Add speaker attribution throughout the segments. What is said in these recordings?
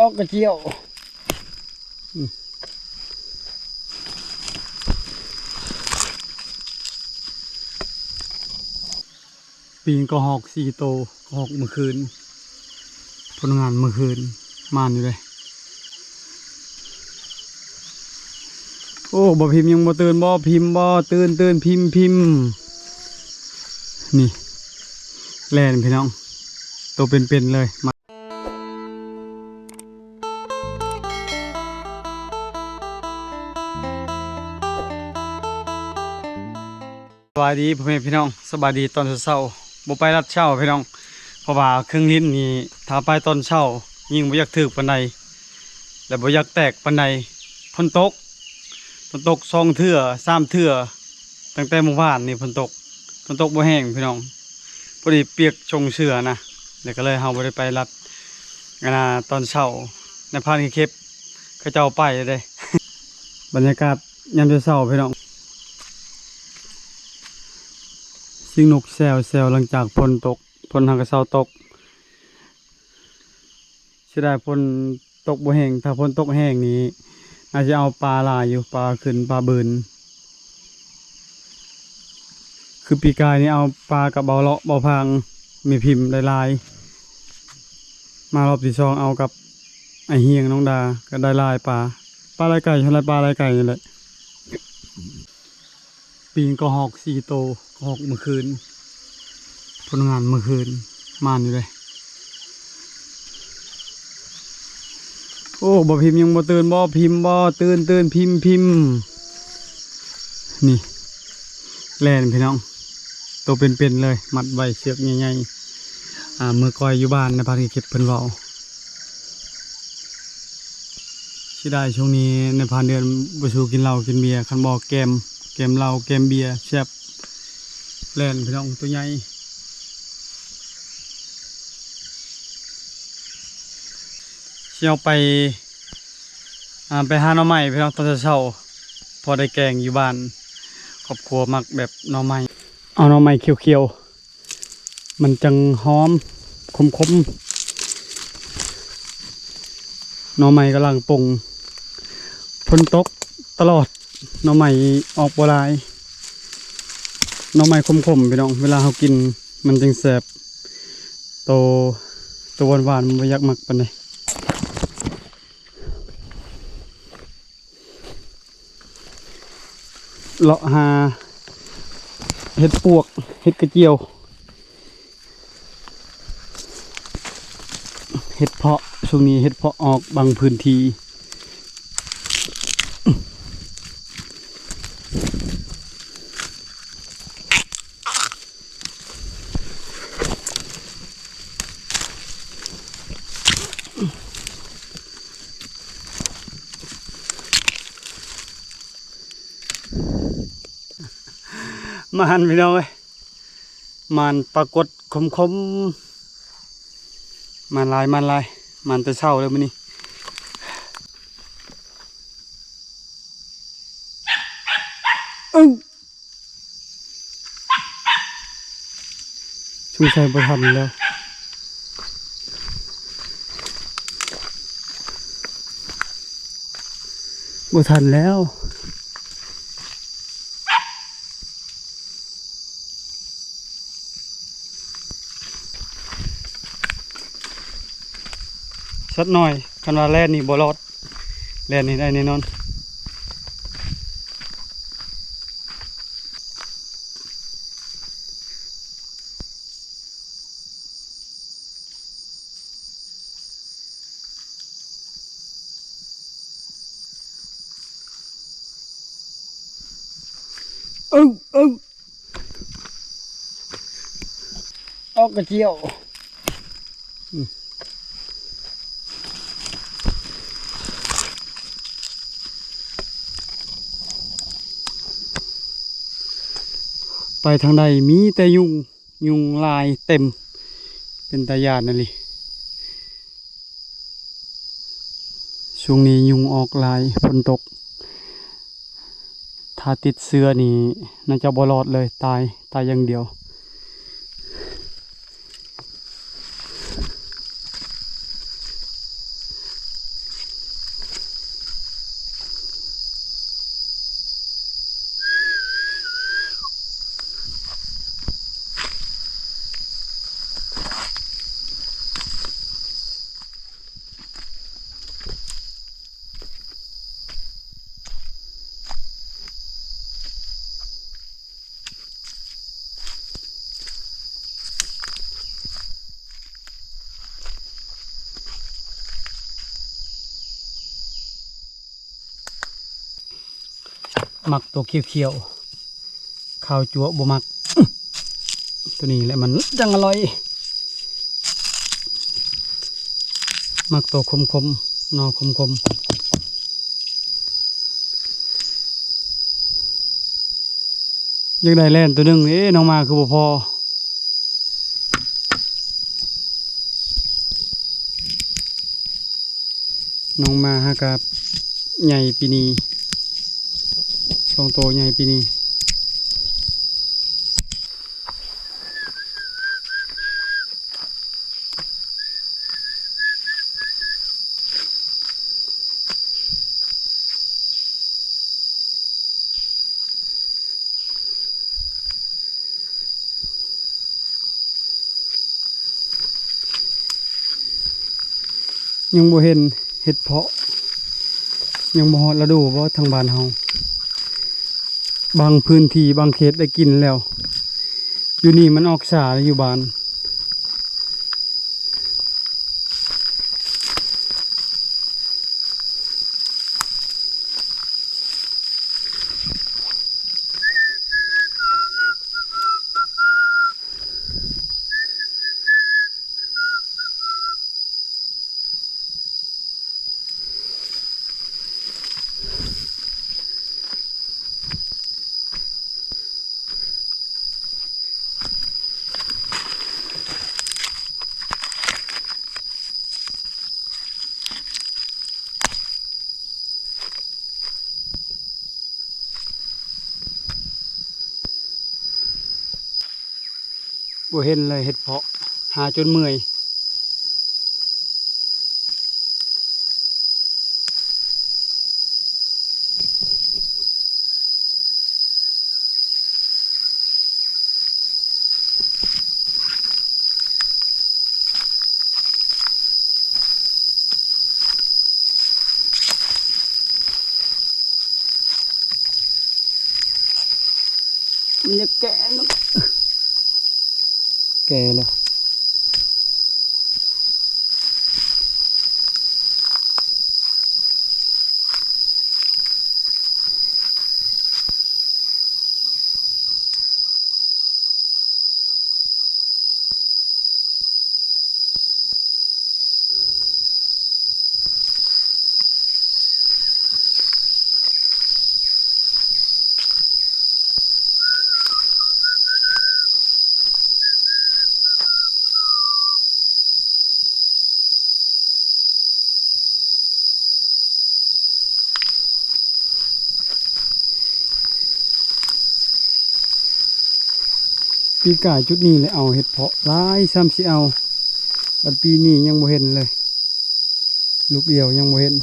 Speaker 1: อกกระเจียวปีนก็หอก4 โตหอกเมื่อคืนผลงานเมื่อคืนมานอยู่เลยโอ้บ่พิมพ์ยังบ่ตื่นบ่พิมพ์บ่ตื่นพิมพ์นี่แล่นพี่น้องตัวเป็นเลยสบายดีพ่อแม่พี่น้องสบายดีตอนเช้าบ่ไปรัดเช้าพี่น้องเพราะว่าเครื่องลิ้นนี่ถ้าไปตอนเช้ายิ่งบ่อยากถึกปานใดและบ่อยากแตกปานใดฝนตก2 เทื่อ3 เทื่อตั้งแต่เมื่อวานนี่ฝนตกบ่แห้งพี่น้องพอดีเปียกชงเชือนะเดี๋ยวก็เลยเฮาบ่ได้ไปรัดตอนเช้าในพานเข็บเขาเจ้าไปเลย บรรยากาศยามเช้าพี่น้องสิ่งนกแซวหลังจากฝนตกฝนทางกระเช้าตกเสียดายฝนตกบ่แห้งถ้าฝนตกแห้งนี้อาจจะเอาปลาลายอยู่ปลาขึ้นปลาเบินคือปีกายนี่เอาปลากับเบาเลาะเบาพังมีพิมพ์ลายมารอบที่2เอากับไอเฮียงน้องดาก็ได้ลายปลาลายไก่ทำลายปลาลายไก่นี่แหละปีนก็หอก4 โตหอกเมื่อคืนผลงานเมื่อคืนมานอยู่เลยโอ้บ่พิมพ์ยังบ่ตื่นบ่พิมพ์บ่ตื่นพิมพ์นี่แล่นพี่น้องตัวเป็นเลยมัดใบเชือกใหญ่ๆมือก้อยอยู่บ้านในพาที่เก็บเพิ่นเว้าสิได้ช่วงนี้ในพานเดือนบ่สู้กินเหล้ากินเบียร์คันบ่แกมเหล้าแกมเบียร์แซ่บแล่นพี่น้องตัวใหญ่เชี่ยวไปหาหน่อไม้พี่น้องตอนเช้าพอได้แกงอยู่บ้านครอบครัวมักแบบหน่อไม้เอาหน่อไม้เขียวๆมันจังหอมคมหน่อไม้กำลังปรุงฝนตกตลอดหน่อไม้ออกบ่หลายหน่อไม้คมพี่น้องเวลาเรากินมันจังแซ่บตัวหวานมันบ่อยากมักปานใดเลาะหาเห็ดปวกเห็ดกระเจียวเห็ดเพาะช่วงนี้เห็ดเพาะออกบางพื้นที่มันพี่น้องเอ้ยมันปรากฏคมมันลายมันแต่เช้าเลยมื้อนี้ชูใส่บ่ทันแล้วบ่ทันแล้วสักหน่อยคันว่าแล่นนี่บ่รอดแล่นนี่ได้แน่นอนออกกระเจียวไปทางใดมีแต่ยุงลายเต็มเป็นตาญาตินั่นเลยช่วงนี้ยุงออกลายฝนตกถ้าติดเสื้อนี่น่าจะบ่รอดเลยตายอย่างเดียว หมักตัวเขียวๆข้าวจั่วบ่หมัก ตัวนี้แหละมันจังอร่อยหมักตัวคมๆนอคมๆยังได้แล่นตัวหนึงน้องมาคือบ่พอน้องมาฮะกับใหญ่ปีนี้ช่องโตใหญ่ปีนี้ยังบ่เห็นเห็ดเพาะยังบ่ฮอดฤดูเพราะทางบ้านเฮาบางพื้นที่บางเขตได้กินแล้วอยู่นี่มันออกสาอยู่บ้านบ่เห็นเลยเห็ดเพาะหาจนเมื่อยมันจะแก่แล้วแก่แล้วปีกายจุดนี้เลยเอาเห็ดเพาะหลายซ้ำสิเอาบัดปีนี้ยังบ่เห็นเลยลูกเดียวยังบ่เห็น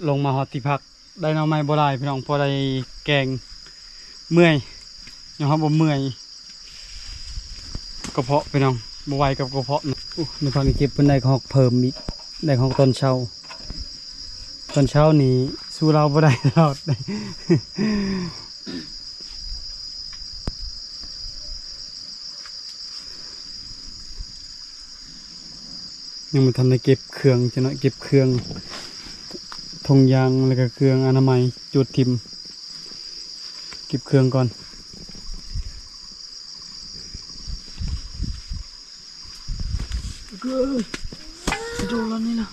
Speaker 1: ลงมาฮอดที่พักได้หน่อไม้บ่หลายพี่น้องพอได้แกงเมื่อยยังครับบ่เมื่อยกระเพาะพี่น้องบ่ไหวกับกระเพาะในพักนี้เก็บเพิ่นได้ของเพิ่มอีกได้ของตอนเช้านี่สู้เราบ่ได้ตลอด ยังบ่ทันได้เก็บเครื่องจังเนาะเก็บเครื่องทงยางแล้วก็เครื่องอนามัยจุดทิมเก็บเครื่องก่อนดูแล้วนี่นะ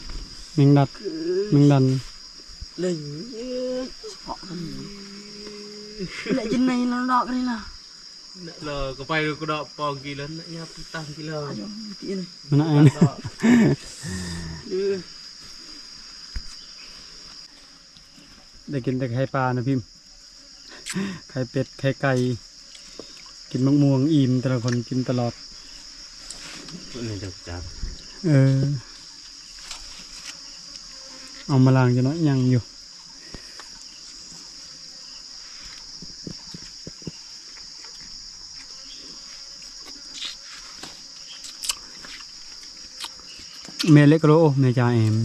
Speaker 1: แมงดันเลยเหละจินในแล้วดอกนี่นะ
Speaker 2: Lờ có bay được có đọ bò kỳ lớn nữa nha tăng kỳ lờ tiên
Speaker 1: มันอันนี้ ได้กินแต่ไข่ปลานะพิมพ์ไข่เป็ดไข่ไก่กินมะม่วงอิ่มแต่ละคนกินตลอด
Speaker 2: này được chả
Speaker 1: เอามาล้างจะน้อยยังอยู่เมเล็กโรเมจาเอม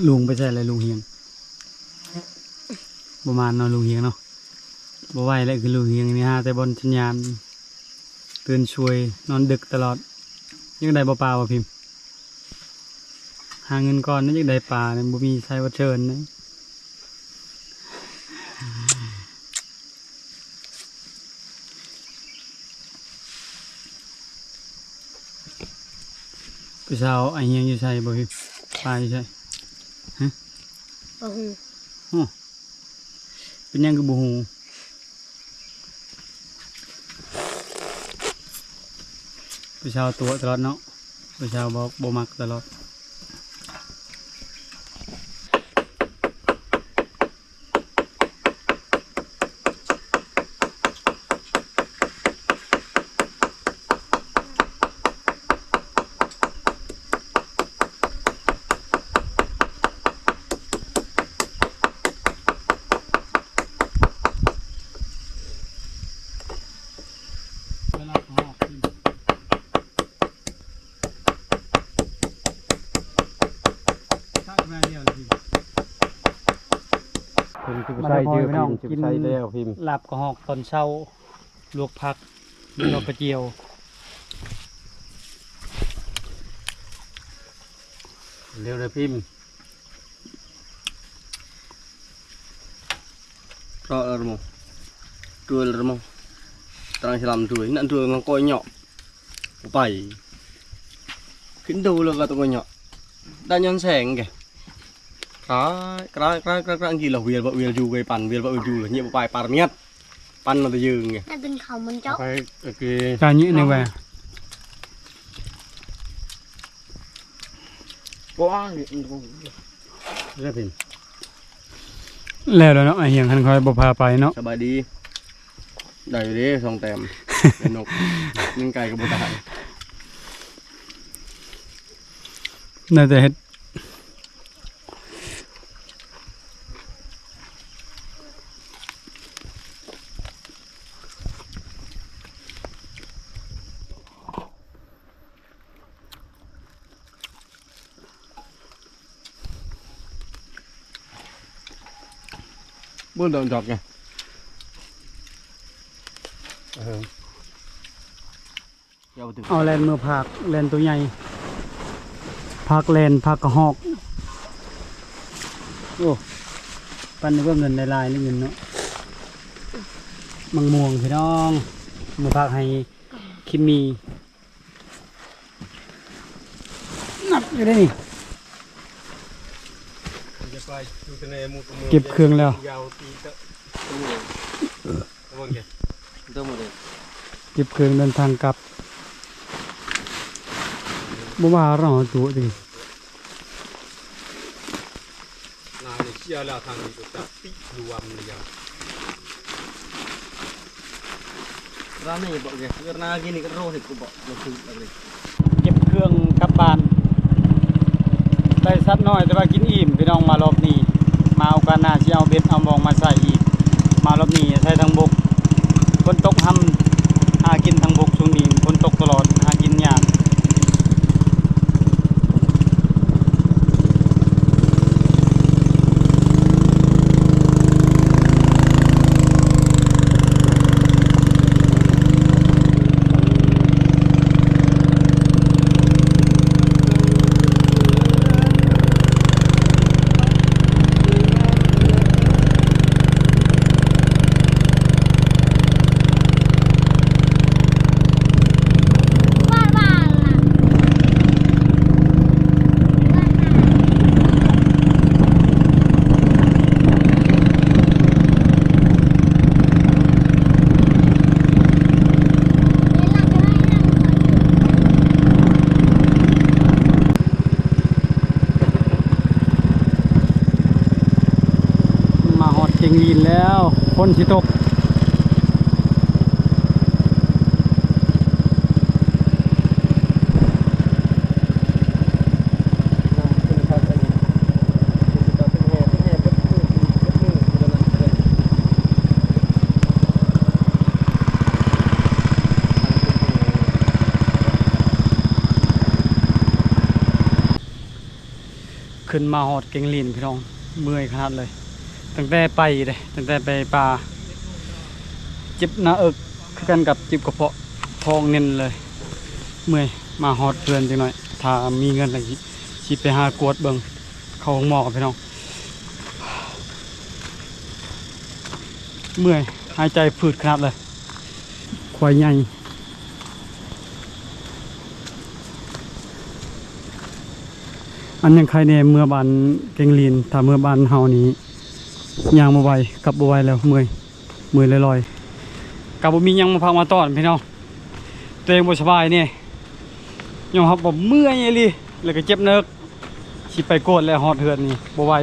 Speaker 1: ลุงไปใส่อะไรลุงเฮียงประมาณนอนลุงเฮียงเนาะบ่ไหวแล้วคือลุงเฮียงนี่ฮะแต่บนชัญญาณตื่นช่วยนอนดึกตลอดยังได้บ่ปลาวะพิมพ์หาเงินก่อนนั่นยังได้ปลาเนี่ยบ่มีใช้วัดเชิญนะพี่สาวไอเฮียงอยู่ใช่บ่พิมพ์ปลาอยู่ใช่ เป็นยังคือบูฮูผู้ชาวตัวตลอดเนาะผู้ชาวบอกบ่มักตลอดมาได้พอพี่น้องกินลาบกระหอกตอนเช้าลวกผักลวกกระเจียวเร็วเลยพิมพ์
Speaker 2: rõ là mong trưa là mong tăng sẽ làm trưa nạn trưa ngang coi nhỏ bảy khiến đâu là vào tụi nhỏ đã nhân sẻng kìa cái gì là việc dù gây bàn việc vợ dù là nhiệm bài bàn miết bàn là từ dừng kìa
Speaker 3: nó tinh không mình chóc
Speaker 2: cái
Speaker 1: การนี้นี่แหวะ
Speaker 2: quá rất hình
Speaker 1: แล้วเนาะไอเฮียงคันคอยบ่พาไปเนาะ
Speaker 2: สบายดีได้ดิสองแต้มนกยิงไก่กับบุตร
Speaker 1: น่าจะเฮ็ด
Speaker 2: buôn đợn giọt kìa
Speaker 1: เอาแลนมือผักแลนตัวใหญ่ผักแลนผักกระหอกโอ้ปันนึกว่าเงินในลายนี่เงินเนาะมังม่วงพี่น้องมือผักให้คิมมีนับอยู่ได้นี่เก็บเครื่องแล้วเก็บเครื่องเดินทางกลับบ่ว่าเราตัวดิ
Speaker 2: chia là thằng thì tập tí luam này giờ ra này bọn kìa ra gini cái rô thì cũng bọn nó cứ là gì
Speaker 1: เก็บเครื่องกลับบ้านได้สัตว์น้อยแต่ว่ากินอิ่มพี่น้องมารอบนี้มาเอากันหน้าสิเอาเบ็ดเอามองมาใส่อีกมารอบนี้ใส่ทางบกฝนตกทำหากินทางบกช่วงนี้ฝนตกตลอดหากินยาก เ ก่งลีนแล้วคนสิตกขึ้นมาหอดเก่งลีนพี่น้องเมื่อยขนาดเลยตั้งแต่ไปเลยตั้งแต่ไปป่าเจ็บหน้าอกคือกันกับเจ็บกระเพาะท้องเน้นเลยเมื่อยมาหอดเพื่อนจังหน่อยถ้ามีเงินอะไรสิไปหากวดเบิ่งเข้าห้องหมอกับพี่น้องเมื่อยหายใจฝืดขนาดเลยควายใหญ่อันยังใครเนี่ยเมื่อบานเก่งลีนถ้าเมื่อบานเฮานี้ยางมาไวกลับมาไวแล้วเมื่อยลอยๆกับบ่มียังมาพักมาต้อนพี่น้องตัวเองบ่สบายเนี่ยยอมรับบ่เมื่อยอีหลีแล้วก็เจ็บเนิกสิไปโกดแล้วฮอดเฮือนนี่บ่ไหว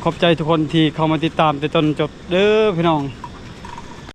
Speaker 1: ขอบใจทุกคนที่เข้ามาติดตามแต่ต้นจบเด้อพี่น้อง